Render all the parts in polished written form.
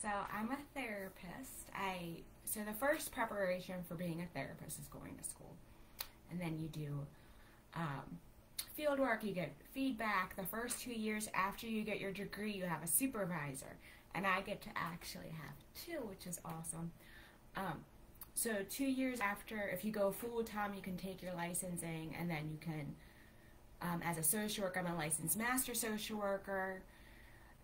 So I'm a therapist. So the first preparation for being a therapist is going to school, and then you do field work. You get feedback. The first 2 years after you get your degree, you have a supervisor, and I get to actually have two, which is awesome. So 2 years after, if you go full time, you can take your licensing, and then you can, as a social worker, I'm a licensed master social worker.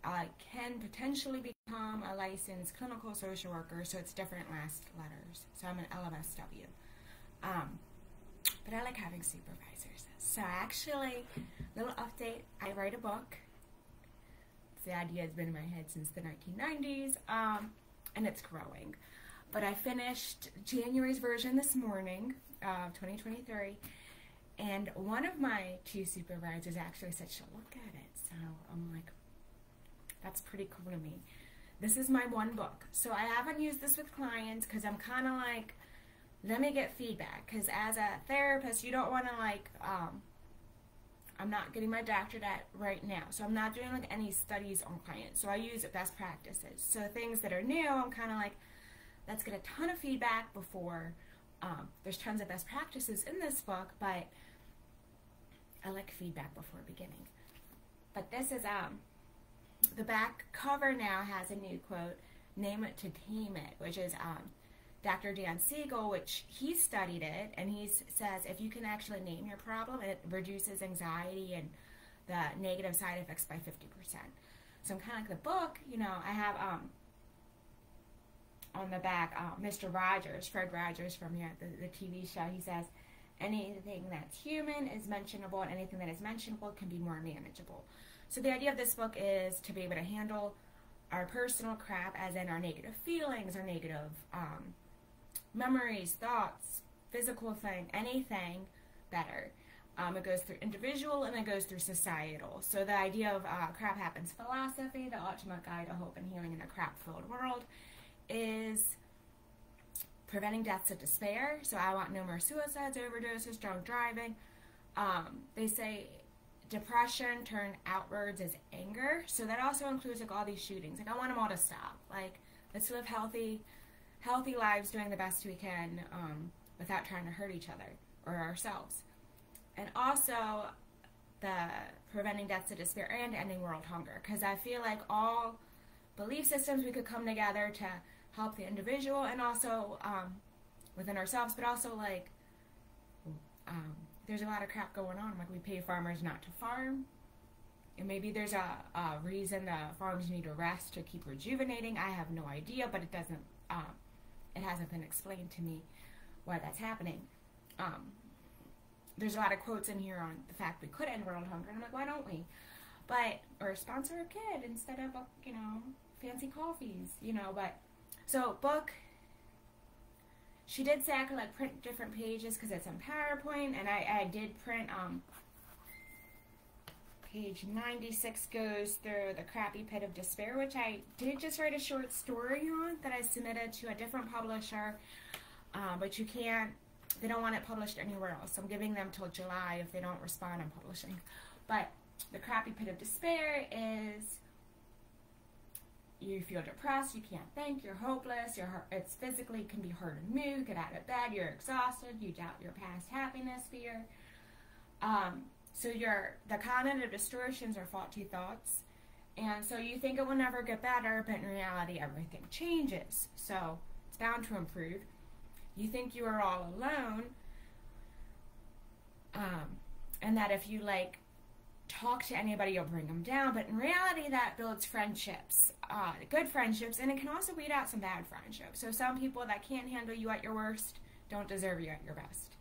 I can potentially become a licensed clinical social worker, so it's different last letters. So I'm an LMSW. But I like having supervisors. So actually, little update, I write a book. The idea has been in my head since the 1990s, and it's growing. But I finished January's version this morning of 2023, and one of my two supervisors actually said she'll look at it. So I'm like, that's pretty cool to me. This is my one book. So I haven't used this with clients because I'm kind of like, let me get feedback. Because as a therapist, you don't want to like, I'm not getting my doctorate right now. So I'm not doing like any studies on clients. So I use best practices. So things that are new, I'm kind of like, let's get a ton of feedback before, there's tons of best practices in this book, but I like feedback before beginning. But this is, the back cover now has a new quote, "Name it to tame it," which is Dr. Dan Siegel, which he studied it, and he says if you can actually name your problem, it reduces anxiety and the negative side effects by 50%. So I'm kind of like the book, you know, I have on the back Mr. Rogers, Fred Rogers from the TV show, he says, anything that's human is mentionable, and anything that is mentionable can be more manageable. So the idea of this book is to be able to handle our personal crap, as in our negative feelings, our negative memories, thoughts, physical thing, anything better. It goes through individual and it goes through societal. So the idea of crap happens philosophy, the ultimate guide to hope and healing in a crap-filled world, is preventing deaths of despair. So I want no more suicides, overdoses, drunk driving. They say depression turned outwards is anger, so that also includes like all these shootings. Like I want them all to stop. Like let's live healthy lives, doing the best we can without trying to hurt each other or ourselves. And also the preventing deaths of despair and ending world hunger, because I feel like all belief systems we could come together to help the individual and also within ourselves, but also like there's a lot of crap going on. Like we pay farmers not to farm, and maybe there's a reason the farms need a rest to keep rejuvenating. I have no idea, but it doesn't. It hasn't been explained to me why that's happening. There's a lot of quotes in here on the fact we could end world hunger, and I'm like, why don't we? But or sponsor a kid instead of fancy coffees, But so book. She did say I could like print different pages because it's in PowerPoint, and I did print page 96 goes through the crappy pit of despair, which I did just write a short story on that I submitted to a different publisher, but they don't want it published anywhere else. So I'm giving them till July. If they don't respond, I'm publishing. But the crappy pit of despair is you feel depressed, you can't think, you're hopeless, it's physically can be hard to move, get out of bed, you're exhausted, you doubt your past happiness, fear. So the cognitive distortions are faulty thoughts, and so you think it will never get better, but in reality everything changes, so it's bound to improve. You think you are all alone, and that if you talk to anybody, you'll bring them down, but in reality that builds friendships, good friendships, and it can also weed out some bad friendships. So some people that can't handle you at your worst don't deserve you at your best.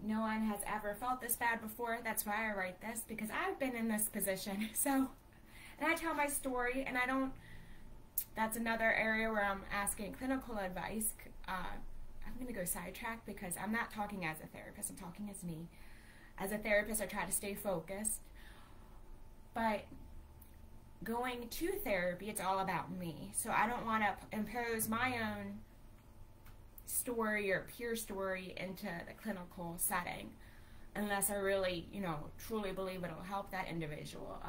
No one has ever felt this bad before. That's why I write this, because I've been in this position. So, and I tell my story, and that's another area where I'm asking clinical advice. I'm going to go sidetrack because I'm not talking as a therapist, I'm talking as me. As a therapist, I try to stay focused, but going to therapy, it's all about me. So I don't want to impose my own story or peer story into the clinical setting unless I really, truly believe it'll help that individual.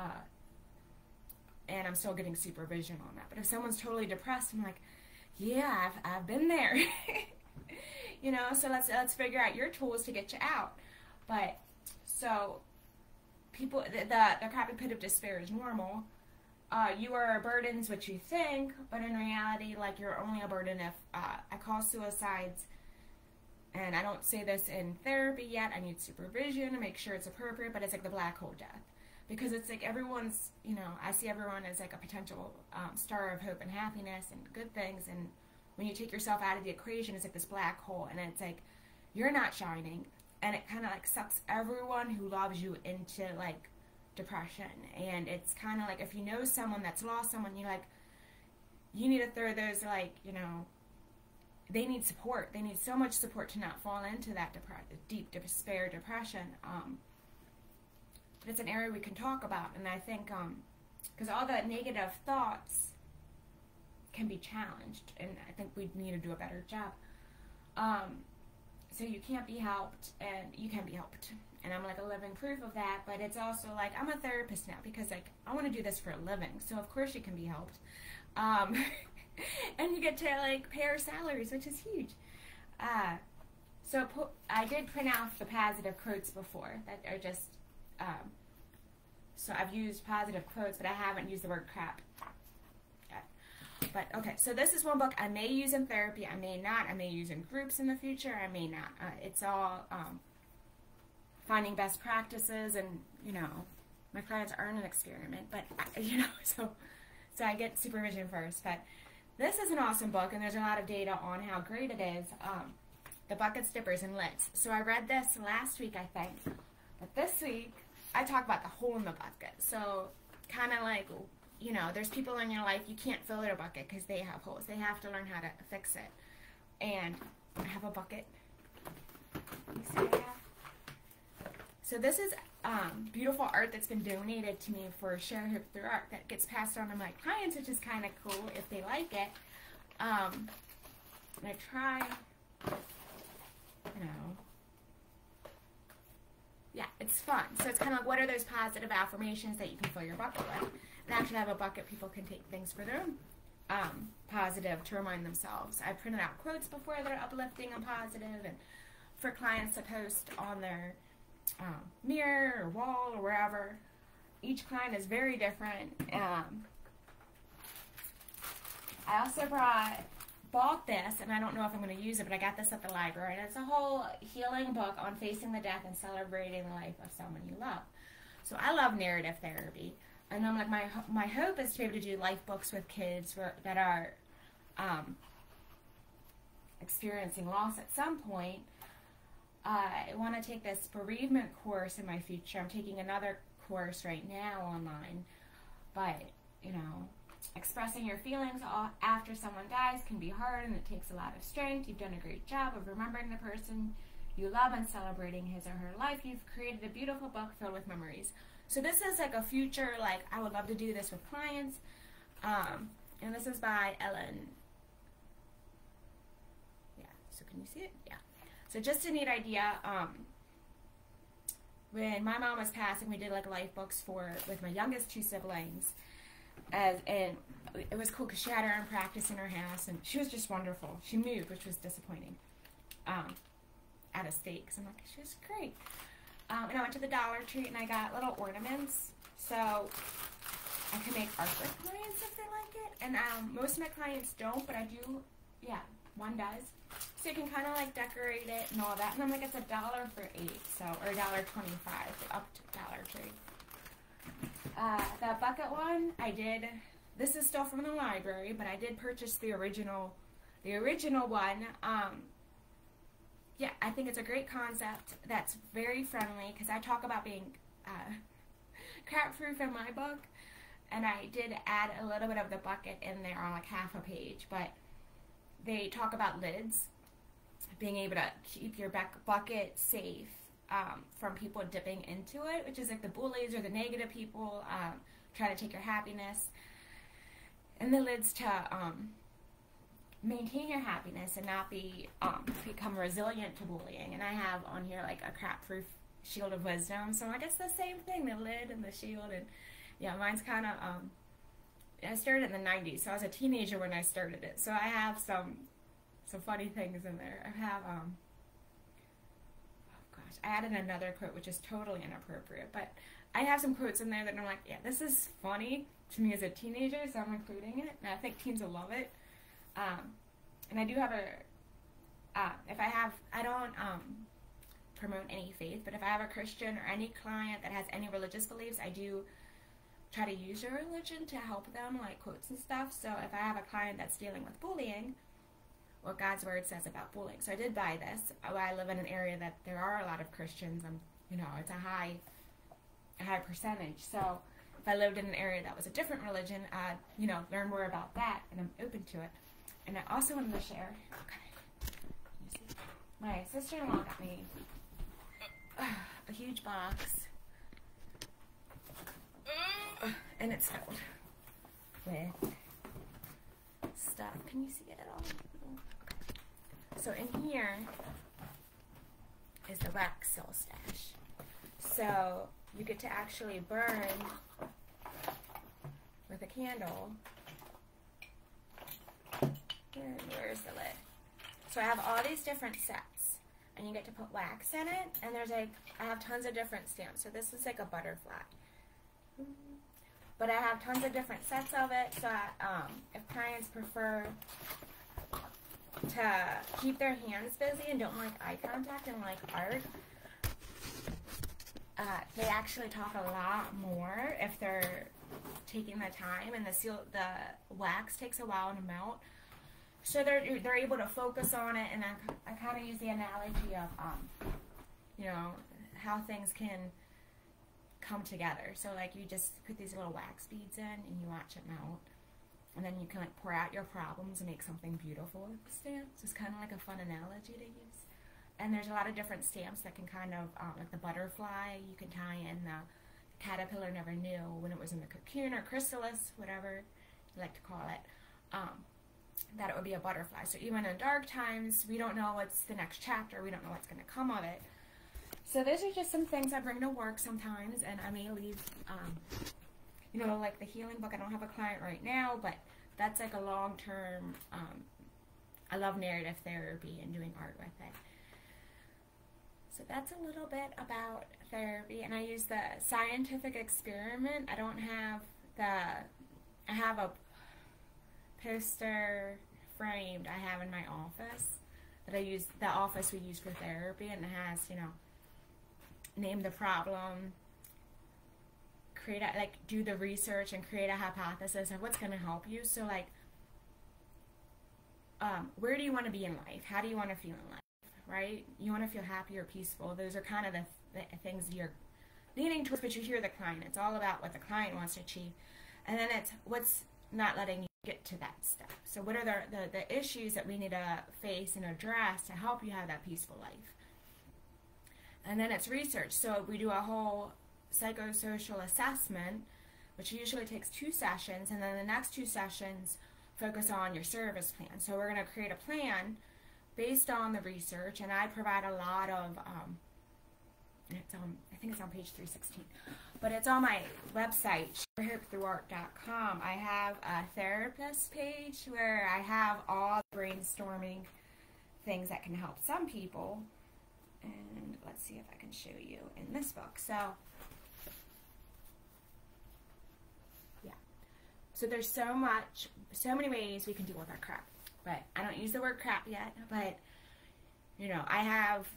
and I'm still getting supervision on that. But if someone's totally depressed, I'm like, yeah, I've been there. You know, so let's figure out your tools to get you out. But so people, the crappy pit of despair is normal. You are a burden is what you think, but in reality, like, you're only a burden if I call suicides, and I don't say this in therapy yet, I need supervision to make sure it's appropriate, but it's like the black hole death. Because it's like everyone's, you know, I see everyone as like a potential star of hope and happiness and good things, and when you take yourself out of the equation, it's like this black hole, and it's like, you're not shining, and it kind of like sucks everyone who loves you into like depression. And it's kind of like, if you know someone that's lost someone, you're like, you need to throw those, like, you know, they need support. They need so much support to not fall into that deep despair, depression. But it's an area we can talk about, and I think because all the negative thoughts can be challenged, and I think we need to do a better job. So you can't be helped, and you can be helped. And I'm like a living proof of that, but it's also like, I'm a therapist now because like I want to do this for a living, so of course you can be helped. And you get to like pay our salaries, which is huge. So I did print out the positive quotes before that are just, so I've used positive quotes, but I haven't used the word crap yet. But okay, so this is one book I may use in therapy, I may not, I may use in groups in the future, I may not. It's all finding best practices, and, you know, my clients aren't an experiment, but, you know, so I get supervision first. But this is an awesome book, and there's a lot of data on how great it is. The buckets, dippers, and lids. So I read this last week, I think, but this week I talk about the hole in the bucket. So kind of like, you know, there's people in your life, you can't fill their bucket because they have holes. They have to learn how to fix it. And I have a bucket. You see that? So this is beautiful art that's been donated to me for Share Hope Through Art that gets passed on to my clients, which is kind of cool if they like it. And I try, you know, yeah, it's fun. So it's kind of like, what are those positive affirmations that you can fill your bucket with? And actually I have a bucket people can take things for their own positive to remind themselves. I printed out quotes before that are uplifting and positive, and for clients to post on their mirror or wall or wherever. Each client is very different. I also bought this, and I don't know if I'm going to use it, but I got this at the library, and it's a whole healing book on facing the death and celebrating the life of someone you love. So I love narrative therapy, and I'm like, my hope is to be able to do life books with kids that are experiencing loss at some point. I want to take this bereavement course in my future. I'm taking another course right now online, but, you know, expressing your feelings after someone dies can be hard, and it takes a lot of strength. You've done a great job of remembering the person you love and celebrating his or her life. You've created a beautiful book filled with memories. So this is like a future, like, I would love to do this with clients. And this is by Ellen. Yeah, so can you see it? Yeah. So just a neat idea. When my mom was passing, we did like life books with my youngest two siblings, and it was cool because she had her own practice in her house, and she was just wonderful. She moved, which was disappointing, out of state, because I'm like, she was great. And I went to the Dollar Tree and I got little ornaments, so I can make art with clients if they like it. And most of my clients don't, but I do. Yeah, one does. So you can kind of like decorate it and all that. And I'm like, it's $1 for 8, so, or $1.25, up to Dollar Tree. The bucket one, this is still from the library, but I did purchase the original one. Yeah, I think it's a great concept that's very friendly, because I talk about being crap-proof in my book, and I did add a little bit of the bucket in there on like half a page, but they talk about lids, being able to keep your bucket safe from people dipping into it, which is like the bullies or the negative people trying to take your happiness, and the lids to maintain your happiness and not become resilient to bullying. And I have on here like a crap-proof shield of wisdom, so I guess the same thing, the lid and the shield. And yeah, mine's kind of I started in the 90s, so I was a teenager when I started it. So I have some funny things in there. I have, oh gosh, I added another quote which is totally inappropriate, but I have some quotes in there that I'm like, yeah, this is funny to me as a teenager, so I'm including it, and I think teens will love it. And I do have I don't promote any faith, but if I have a Christian or any client that has any religious beliefs, I do try to use your religion to help them, like quotes and stuff. So if I have a client that's dealing with bullying, what God's word says about bullying. So I did buy this. I live in an area that there are a lot of Christians. It's a high percentage. So if I lived in an area that was a different religion, I'd, learn more about that, and I'm open to it. And I also wanted to share, my sister-in-law got me a huge box, and it's filled with stuff. Can you see it at all? Okay. So in here is the wax soul stash. So you get to actually burn with a candle. And where's the lid? So I have all these different sets, and you get to put wax in it, and I have tons of different stamps. So this is like a butterfly. But I have tons of different sets of it, so if clients prefer to keep their hands busy and don't like eye contact and like art, they actually talk a lot more if they're taking the time, and the wax takes a while to melt. So they're able to focus on it, and I kind of use the analogy of, how things can come together. So like you just put these little wax beads in, and you watch it melt, and then you can like pour out your problems and make something beautiful with the stamps. It's kind of like a fun analogy to use. And there's a lot of different stamps that can kind of, like the butterfly, you can tie in the caterpillar never knew when it was in the cocoon, or chrysalis, whatever you like to call it, that it would be a butterfly. So even in dark times, we don't know what's the next chapter. We don't know what's going to come of it. So those are just some things I bring to work sometimes, and I may leave, like the healing book. I don't have a client right now, but that's like a long-term, I love narrative therapy and doing art with it. So that's a little bit about therapy, and I use the scientific experiment. I have a poster framed I have in my office that I use, the office we use for therapy, and it has, name the problem, do the research and create a hypothesis of what's going to help you. So like, where do you want to be in life? How do you want to feel in life, right? You want to feel happy or peaceful. Those are kind of the things you're leaning towards, but you hear the client. It's all about what the client wants to achieve. And then it's what's not letting you get to that step. So what are the issues that we need to face and address to help you have that peaceful life? And then it's research. So we do a whole psychosocial assessment, which usually takes 2 sessions, and then the next 2 sessions focus on your service plan. So we're going to create a plan based on the research, and I provide a lot of, I think it's on page 316, but it's on my website, sharehopethroughart.com. I have a therapist page where I have all the brainstorming things that can help some people. And let's see if I can show you in this book. So, yeah. So there's so many ways we can deal with our crap. But I don't use the word crap yet. But, I have,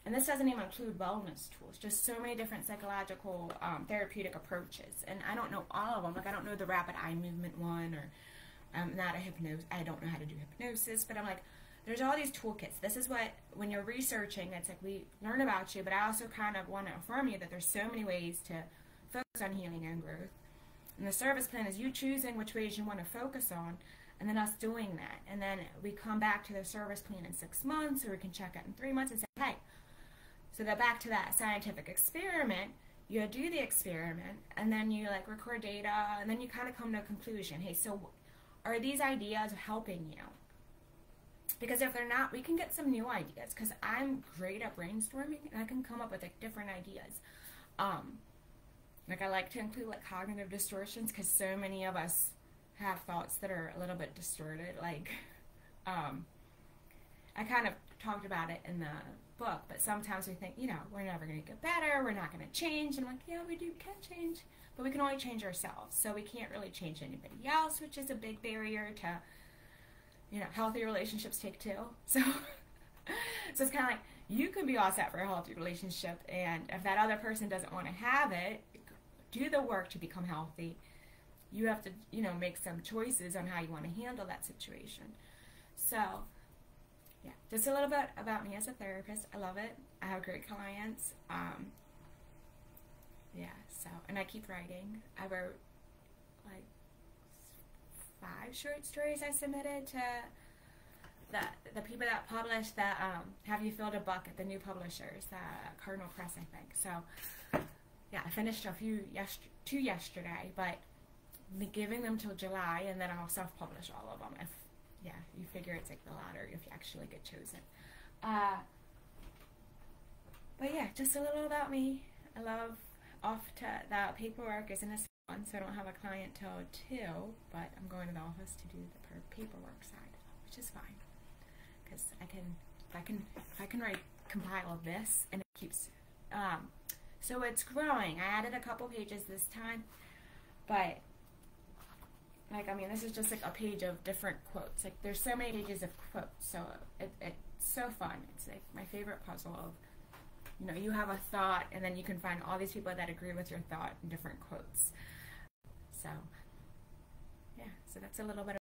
and this doesn't even include wellness tools, just so many different psychological, therapeutic approaches. And I don't know all of them. Like, I don't know the rapid eye movement one, or I don't know how to do hypnosis, but I'm like, there's all these toolkits. This is what, when you're researching, it's like we learn about you, but I also kind of want to affirm you that there's so many ways to focus on healing and growth. And the service plan is you choosing which ways you want to focus on, and then us doing that. And then we come back to the service plan in 6 months, or we can check it in 3 months and say, hey, so that back to that scientific experiment, you do the experiment, and then you like record data, and then you kind of come to a conclusion. Hey, so are these ideas helping you? Because if they're not, we can get some new ideas, because I'm great at brainstorming, and I can come up with like different ideas. Like, I like to include like cognitive distortions because so many of us have thoughts that are a little bit distorted. Like, I kind of talked about it in the book, but sometimes we think, you know, we're never going to get better, we're not going to change. And I'm like, yeah, we can change, but we can only change ourselves. So we can't really change anybody else, which is a big barrier to, you know, healthy relationships take two. So, so it's kind of like, you can be all set for a healthy relationship, and if that other person doesn't want to have it, do the work to become healthy. You have to, you know, make some choices on how you want to handle that situation. So, yeah, just a little bit about me as a therapist. I love it. I have great clients. Yeah, so, and I keep writing. I wrote like 5 short stories I submitted to the people that published the Have You Filled a Book at the new publishers, Cardinal Press, I think. So, yeah, I finished two yesterday, but I'm giving them till July, and then I'll self-publish all of them. If, yeah, you figure it's like the lottery if you actually get chosen. But yeah, just a little about me. I love the paperwork isn't as fun, so I don't have a client till 2, but I'm going to the office to do the paperwork side, which is fine. Because if I can compile this, and it keeps, so it's growing. I added a couple pages this time, but, like, I mean, this is just like a page of different quotes. Like, there's so many pages of quotes, so it's so fun. It's like my favorite puzzle of, you know, you have a thought, and then you can find all these people that agree with your thought in different quotes. So, yeah, so that's a little bit